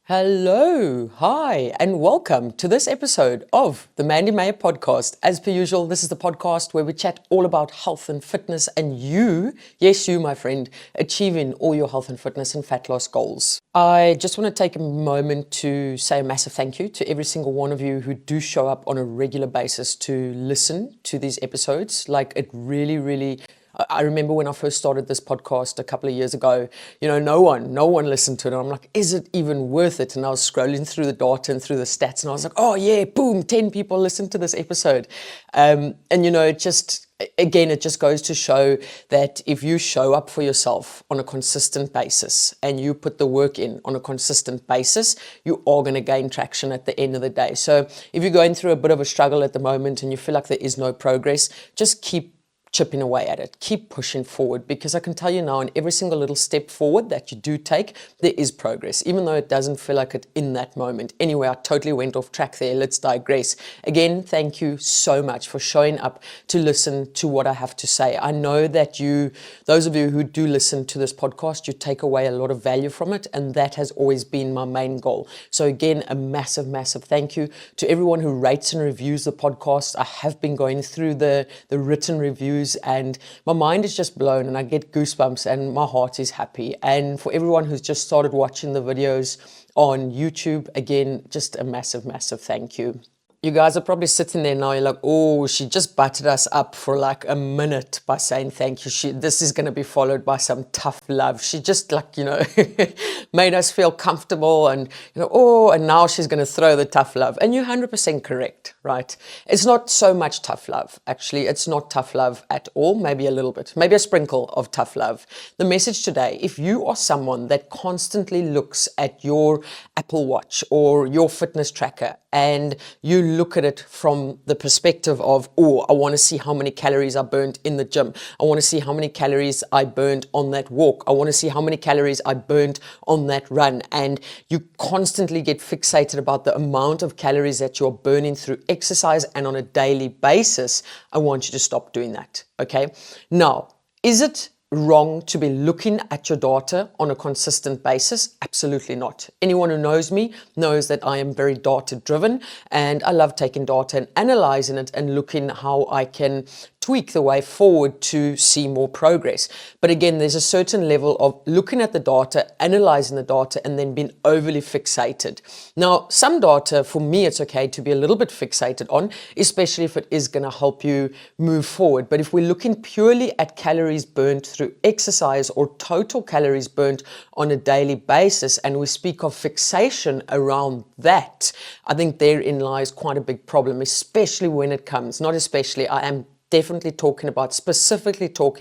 Hello, hi, and welcome to this episode of the Mandy Meyer Podcast. As per usual, this is the podcast where we chat all about health and fitness and you, yes, you, my friend, achieving all your health and fitness and fat loss goals. I just want to take a moment to say a massive thank you to every single one of you who do show up on a regular basis to listen to these episodes. Like, it really I remember when I first started this podcast a couple of years ago, no one listened to it. And I'm like, is it even worth it? And I was scrolling through the data and through the stats and I was like, oh yeah, boom, 10 people listened to this episode. It just goes to show that if you show up for yourself on a consistent basis and you put the work in on a consistent basis, you are going to gain traction at the end of the day. So if you're going through a bit of a struggle at the moment and you feel like there is no progress, just keep chipping away at it, keep pushing forward, because I can tell you now, in every single little step forward that you do take, there is progress, even though it doesn't feel like it in that moment. Anyway, I totally went off track there. Let's digress. Again, thank you so much for showing up to listen to what I have to say. I know that those of you who do listen to this podcast, you take away a lot of value from it, and that has always been my main goal. So again, a massive thank you to everyone who rates and reviews the podcast. I have been going through the written reviews and my mind is just blown and I get goosebumps and my heart is happy. And for everyone who's just started watching the videos on YouTube, again, just a massive thank you. You guys are probably sitting there now, you're like, oh, she just butted us up for like a minute by saying thank you. This is going to be followed by some tough love. She just made us feel comfortable and, and now she's going to throw the tough love. And you're 100% correct, right? It's not so much tough love. Actually, it's not tough love at all. Maybe a little bit, maybe a sprinkle of tough love. The message today, if you are someone that constantly looks at your Apple Watch or your fitness tracker and you look at it from the perspective of, oh, I want to see how many calories I burned in the gym. I want to see how many calories I burned on that walk. I want to see how many calories I burned on that run. And you constantly get fixated about the amount of calories that you're burning through exercise and on a daily basis. I want you to stop doing that. Okay. Now, is it wrong to be looking at your data on a consistent basis? Absolutely not. Anyone who knows me knows that I am very data driven and I love taking data and analyzing it and looking how I can tweak the way forward to see more progress. But again, there's a certain level of looking at the data, analyzing the data, and then being overly fixated. Now, some data, for me, it's okay to be a little bit fixated on, especially if it is going to help you move forward. But if we're looking purely at calories burnt through exercise or total calories burnt on a daily basis, and we speak of fixation around that, I think therein lies quite a big problem, especially when it comes, not especially, I am specifically talking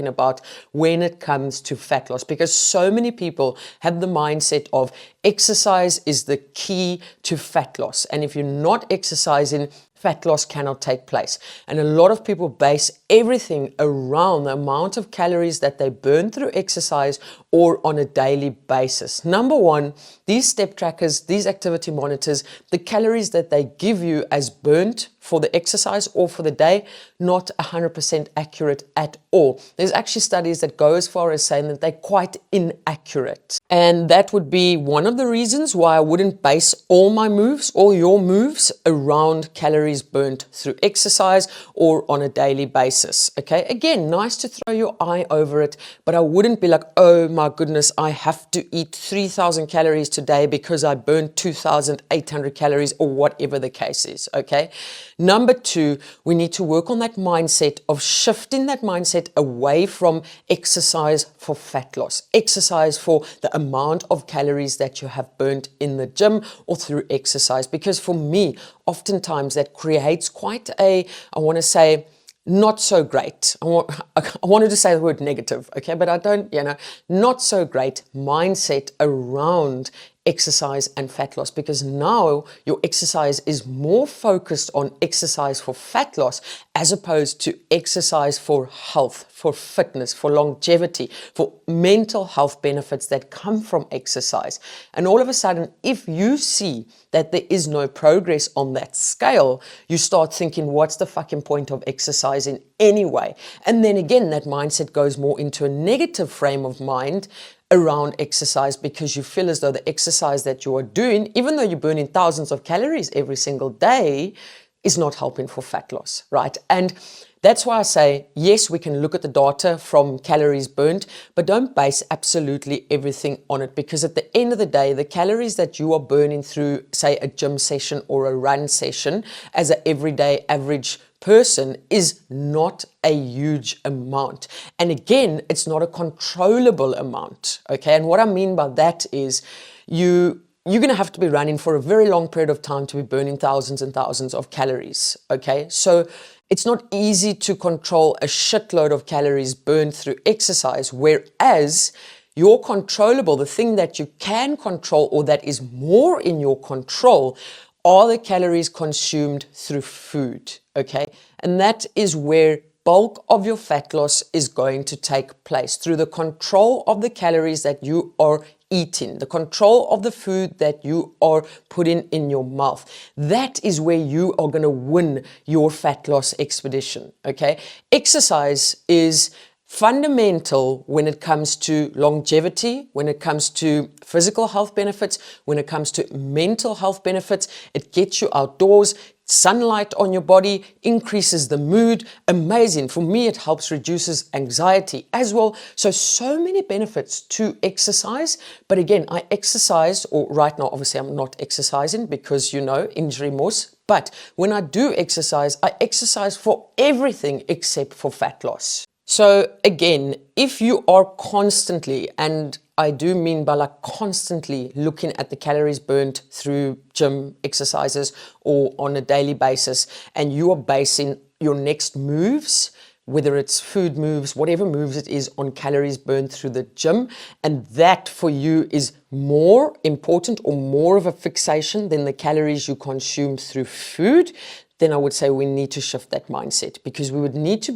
about when it comes to fat loss, because so many people have the mindset of exercise is the key to fat loss. And if you're not exercising, fat loss cannot take place. And a lot of people base everything around the amount of calories that they burn through exercise or on a daily basis. Number one, these step trackers, these activity monitors, the calories that they give you as burnt for the exercise or for the day, not 100% accurate at all. There's actually studies that go as far as saying that they're quite inaccurate. And that would be one of the reasons why I wouldn't base all my moves, all your moves, around calories burnt through exercise or on a daily basis. Okay, again, nice to throw your eye over it, but I wouldn't be like, oh my goodness, I have to eat 3,000 calories today because I burned 2,800 calories or whatever the case is. Okay. Number two, we need to work on that mindset of shifting that mindset away from exercise for fat loss, exercise for the amount of calories that you have burnt in the gym or through exercise. Because for me, oftentimes that creates quite a, I want to say, not so great. I wanted to say the word negative, okay, but I don't, not so great mindset around exercise and fat loss, because now your exercise is more focused on exercise for fat loss as opposed to exercise for health, for fitness, for longevity, for mental health benefits that come from exercise. And all of a sudden, if you see that there is no progress on that scale, you start thinking, what's the fucking point of exercising anyway? And then again, that mindset goes more into a negative frame of mind around exercise because you feel as though the exercise that you are doing, even though you're burning thousands of calories every single day, is not helping for fat loss, right? And that's why I say, yes, we can look at the data from calories burnt, but don't base absolutely everything on it, because at the end of the day, the calories that you are burning through, say, a gym session or a run session as an everyday average person is not a huge amount. And again, it's not a controllable amount, okay? And what I mean by that is you're going to have to be running for a very long period of time to be burning thousands and thousands of calories, okay? So it's not easy to control a shitload of calories burned through exercise, whereas your controllable, the thing that you can control or that is more in your control, are the calories consumed through food, okay? And that is where bulk of your fat loss is going to take place, through the control of the calories that you are eating, the control of the food that you are putting in your mouth. That is where you are going to win your fat loss expedition, okay? Exercise is fundamental when it comes to longevity, when it comes to physical health benefits, when it comes to mental health benefits. It gets you outdoors, sunlight on your body, increases the mood. Amazing. For me, it helps reduces anxiety as well. So many benefits to exercise. But again, I exercise, or right now, obviously I'm not exercising because, injury moss. But when I do exercise, I exercise for everything except for fat loss. So again, if you are constantly, and I do mean by like constantly looking at the calories burnt through gym exercises or on a daily basis, and you are basing your next moves, whether it's food moves, whatever moves it is, on calories burned through the gym, and that for you is more important or more of a fixation than the calories you consume through food, then I would say we need to shift that mindset, because you would need to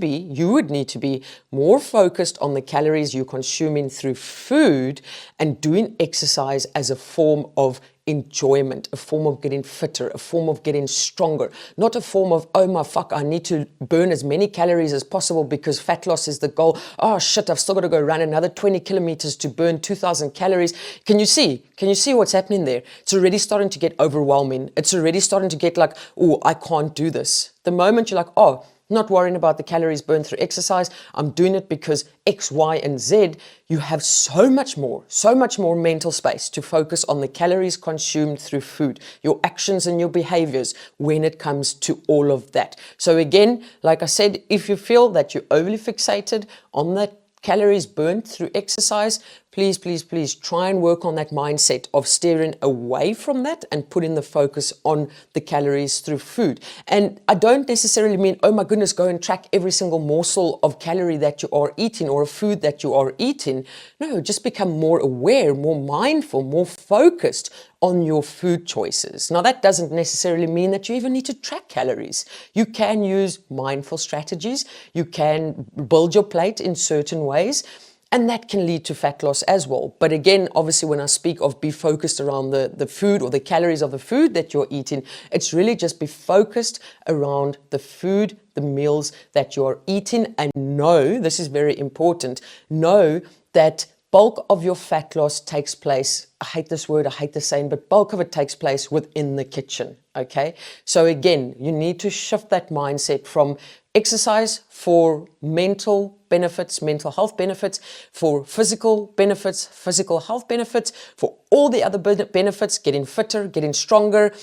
be more focused on the calories you're consuming through food and doing exercise as a form of enjoyment, a form of getting fitter, a form of getting stronger, not a form of, oh my fuck, I need to burn as many calories as possible because fat loss is the goal. Oh shit, I've still got to go run another 20 kilometers to burn 2,000 calories. Can you see what's happening there? It's already starting to get overwhelming. It's already starting to get like, oh, I can't do this. The moment you're like, oh, not worrying about the calories burned through exercise, I'm doing it because X, Y, and Z, you have so much more mental space to focus on the calories consumed through food, your actions and your behaviors when it comes to all of that. So again, like I said, if you feel that you're overly fixated on that calories burnt through exercise, please try and work on that mindset of steering away from that and putting the focus on the calories through food. And I don't necessarily mean, oh my goodness, go and track every single morsel of calorie that you are eating or a food that you are eating. No, just become more aware, more mindful, more focused on your food choices. Now, that doesn't necessarily mean that you even need to track calories. You can use mindful strategies. You can build your plate in certain ways, and that can lead to fat loss as well. But again, obviously, when I speak of be focused around the food or the calories of the food that you're eating, it's really just be focused around the food, the meals that you're eating, and know, this is very important, know that bulk of your fat loss takes place, I hate this word, I hate the saying, but bulk of it takes place within the kitchen, okay? So again, you need to shift that mindset from exercise for mental benefits, mental health benefits, for physical benefits, physical health benefits, for all the other benefits, getting fitter, getting stronger,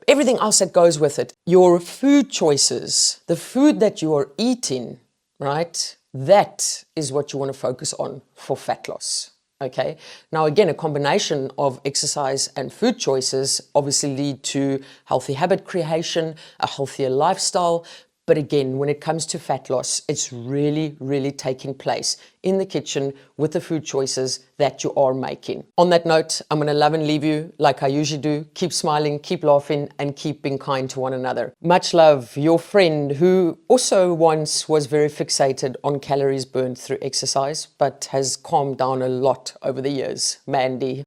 everything else that goes with it. Your food choices, the food that you are eating, right? That is what you want to focus on for fat loss, okay? Now, again, a combination of exercise and food choices obviously lead to healthy habit creation, a healthier lifestyle. But again, when it comes to fat loss, it's really taking place in the kitchen with the food choices that you are making. On that note, I'm going to love and leave you like I usually do. Keep smiling, keep laughing, and keep being kind to one another. Much love, your friend who also once was very fixated on calories burned through exercise, but has calmed down a lot over the years, Mandy.